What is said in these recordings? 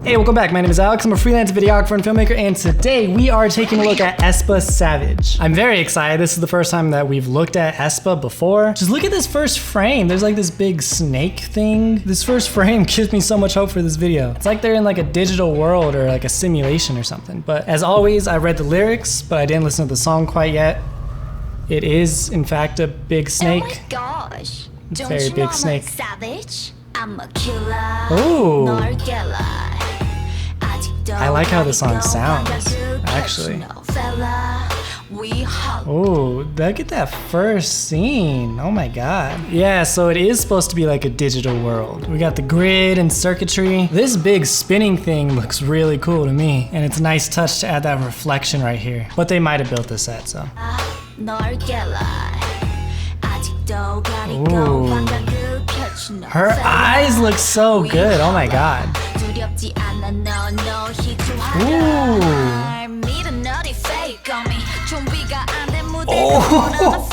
Hey, welcome back. My name is Alex. I'm a freelance videographer and filmmaker, and today we are taking a look at Aespa Savage. I'm very excited. This is the first time that we've looked at Aespa before. Just look at this first frame. There's like this big snake thing. This first frame gives me so much hope for this video. It's like they're in like a digital world or like a simulation or something. But as always, I read the lyrics, but I didn't listen to the song quite yet. It is, in fact, a big snake. Oh my gosh. It's a Don't very you big know I'm snake. a savage? I'm a killer. Ooh. I like how the song sounds, actually. Oh, look at that first scene. Oh my god. Yeah, so it is supposed to be like a digital world. We got the grid and circuitry. This big spinning thing looks really cool to me. And it's a nice touch to add that reflection right here. But they might have built the set, so. Ooh. Her eyes look so good. Oh my god. Ooh. Oh.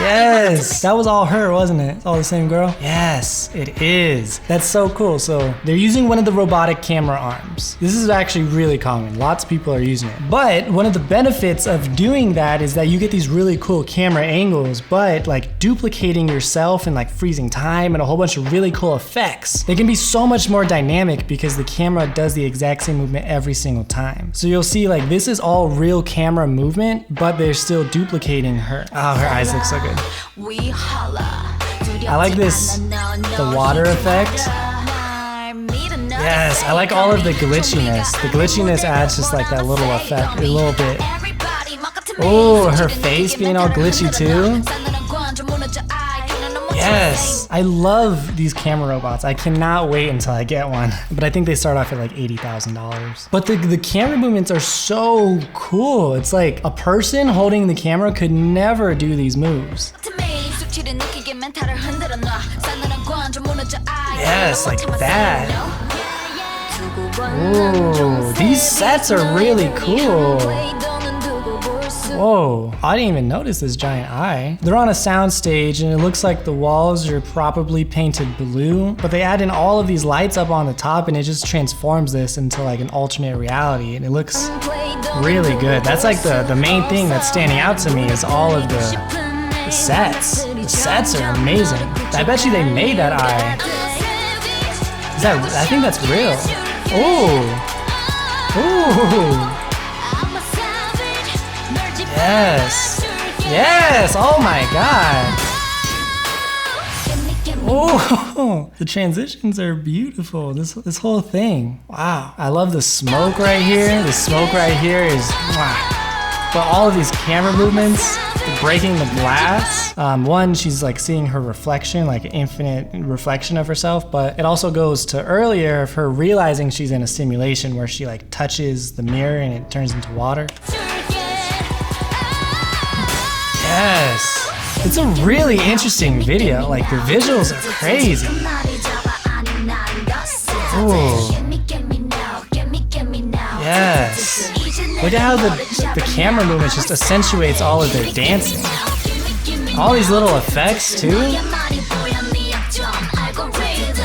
Yes, that was all her, wasn't it? It's all the same girl? Yes, it is. That's so cool. So they're using one of the robotic camera arms. This is actually really common. Lots of people are using it. But one of the benefits of doing that is that you get these really cool camera angles, but like duplicating yourself and like freezing time and a whole bunch of really cool effects. They can be so much more dynamic because the camera does the exact same movement every single time. So you'll see like this is all real camera movement, but they're still duplicating her. Oh, her eyes look so good. I like this, the water effect. Yes, I like all of the glitchiness. The glitchiness adds just like that little effect, a little bit. Oh, her face being all glitchy too. Yes, I love these camera robots. I cannot wait until I get one. But I think they start off at like $80,000. But the camera movements are so cool. It's like a person holding the camera could never do these moves. Yes, like that. Ooh, these sets are really cool. Whoa, I didn't even notice this giant eye. They're on a sound stage and it looks like the walls are probably painted blue, but they add in all of these lights up on the top and it just transforms this into like an alternate reality and it looks really good. That's like the main thing that's standing out to me is all of the sets. The sets are amazing. I bet you they made that eye. I think that's real. Ooh. Ooh. Yes. Yes. Oh my god. Oh, the transitions are beautiful. This whole thing. Wow. I love the smoke right here. The smoke right here is wow. But all of these camera movements, breaking the glass. One, she's like seeing her reflection, like an infinite reflection of herself, but it also goes to earlier of her realizing she's in a simulation where she like touches the mirror and it turns into water. Yes, it's a really interesting video. Like the visuals are crazy. Ooh. Yes. Look at how the camera movement just accentuates all of their dancing. All these little effects too.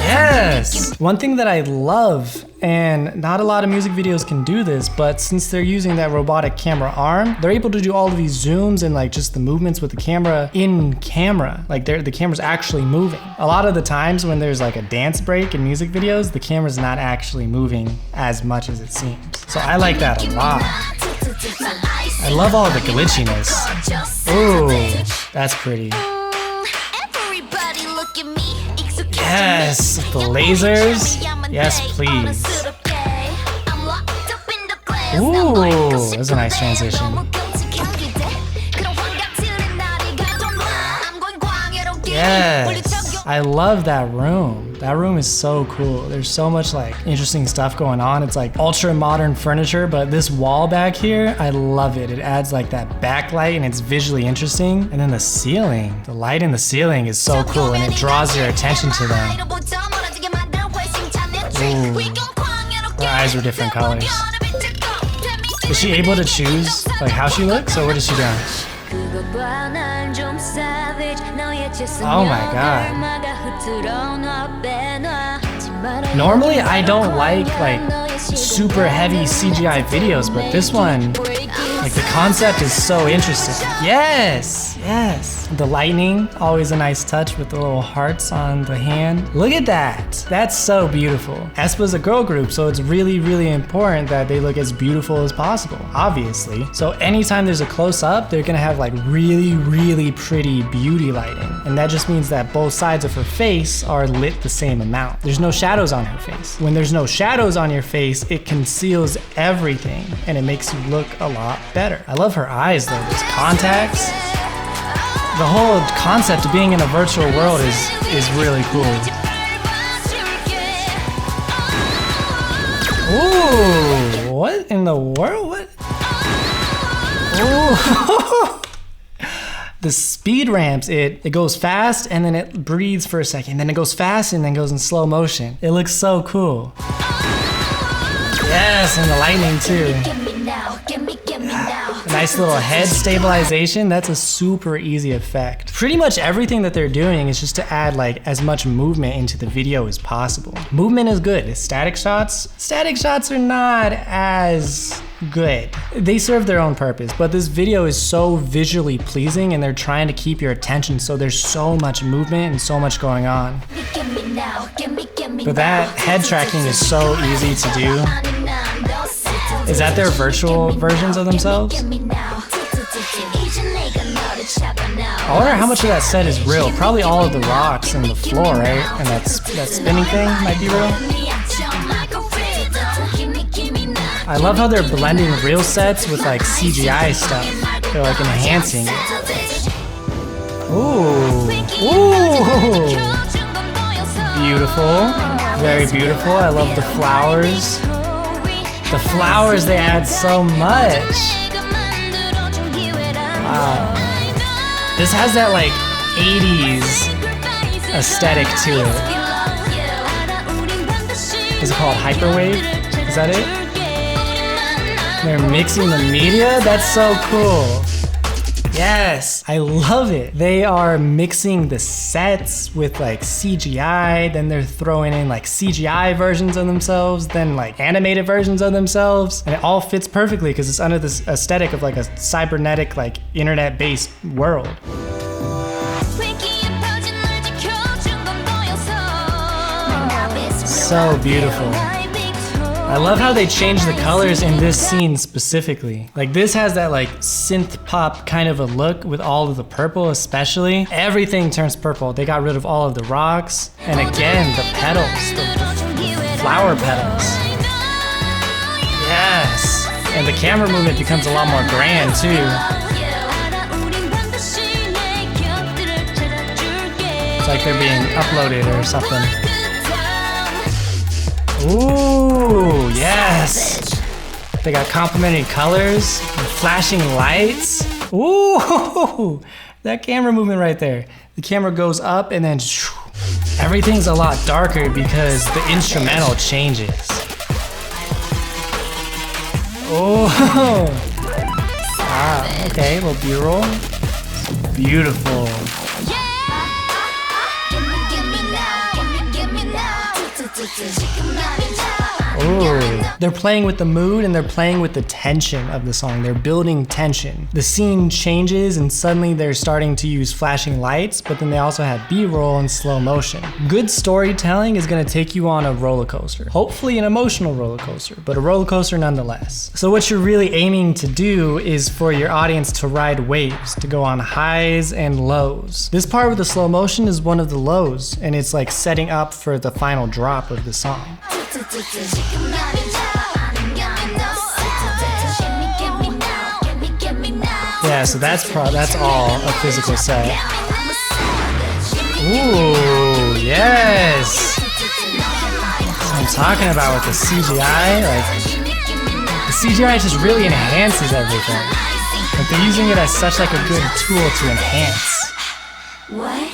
Yes. One thing that I love, and not a lot of music videos can do this, but since they're using that robotic camera arm, they're able to do all of these zooms and like just the movements with the camera in camera. Like the camera's actually moving. A lot of the times when there's like a dance break in music videos, the camera's not actually moving as much as it seems. So I like that a lot. I love all the glitchiness. Ooh, that's pretty. Yes, the lasers. Yes, please. Ooh, that's a nice transition. Yes, I love that room. That room is so cool. There's so much like interesting stuff going on. It's like ultra modern furniture, but this wall back here, I love it. It adds like that backlight and it's visually interesting. And then the ceiling, the light in the ceiling is so cool and it draws your attention to them. Ooh. Her eyes were different colors. Is she able to choose like how she looks or what is she doing? Oh my god. Normally I don't like super heavy CGI videos, but this one, like the concept is so interesting. Yes, yes. The lightning, always a nice touch with the little hearts on the hand. Look at that. That's so beautiful. Aespa's a girl group, so it's really, really important that they look as beautiful as possible, obviously. So anytime there's a close-up, they're gonna have like really, really pretty beauty lighting. And that just means that both sides of her face are lit the same amount. There's no shadows on her face. When there's no shadows on your face, it conceals everything and it makes you look a lot better. I love her eyes though, those contacts. The whole concept of being in a virtual world is really cool. Ooh, what in the world? What? Ooh. The speed ramps, it goes fast and then it breathes for a second. Then it goes fast and then goes in slow motion. It looks so cool. Yes, and the lightning too. Nice little head stabilization. That's a super easy effect. Pretty much everything that they're doing is just to add like as much movement into the video as possible. Movement is good. Static shots are not as good. They serve their own purpose, but this video is so visually pleasing and they're trying to keep your attention, so there's so much movement and so much going on. But that head tracking is so easy to do. Is that their virtual versions of themselves? I wonder how much of that set is real. Probably all of the rocks and the floor, right? And that spinning thing might be real. I love how they're blending real sets with like CGI stuff. They're like enhancing it. Ooh, ooh, beautiful, very beautiful. I love the flowers. The flowers, they add so much. Wow. This has that like 80s aesthetic to it. Is it called Hyperwave? Is that it? They're mixing the media? That's so cool. Yes, I love it. They are mixing the sets with like CGI, then they're throwing in like CGI versions of themselves, then like animated versions of themselves, and it all fits perfectly because it's under this aesthetic of like a cybernetic, like internet-based world. So beautiful. I love how they changed the colors in this scene specifically. Like this has that like synth pop kind of a look with all of the purple especially. Everything turns purple. They got rid of all of the rocks. And again, the petals, the flower petals. Yes. And the camera movement becomes a lot more grand too. It's like they're being uploaded or something. Ooh, yes! They got complementary colors, and flashing lights. Ooh, that camera movement right there. The camera goes up and then everything's a lot darker because the instrumental changes. Oh, wow, okay, a little B-roll. Beautiful. Ooh. They're playing with the mood and they're playing with the tension of the song. They're building tension. The scene changes and suddenly they're starting to use flashing lights, but then they also have B-roll and slow motion. Good storytelling is gonna take you on a roller coaster. Hopefully an emotional roller coaster, but a roller coaster nonetheless. So what you're really aiming to do is for your audience to ride waves, to go on highs and lows. This part with the slow motion is one of the lows, and it's like setting up for the final drop of the song. Yeah, so that's all a physical set. Ooh, yes! That's what I'm talking about with the CGI. Like, the CGI just really enhances everything. Like, they're using it as such like a good tool to enhance. What?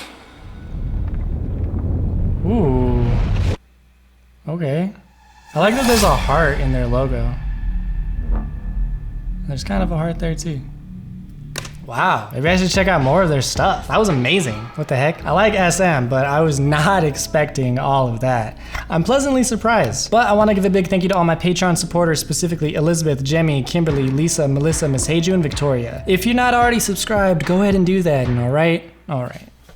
Ooh. Okay. I like that there's a heart in their logo. There's kind of a heart there too. Wow, maybe I should check out more of their stuff. That was amazing. What the heck? I like SM, but I was not expecting all of that. I'm pleasantly surprised. But I want to give a big thank you to all my Patreon supporters, specifically Elizabeth, Jemmy, Kimberly, Lisa, Melissa, Miss Heiju, and Victoria. If you're not already subscribed, go ahead and do that, and alright? Alright.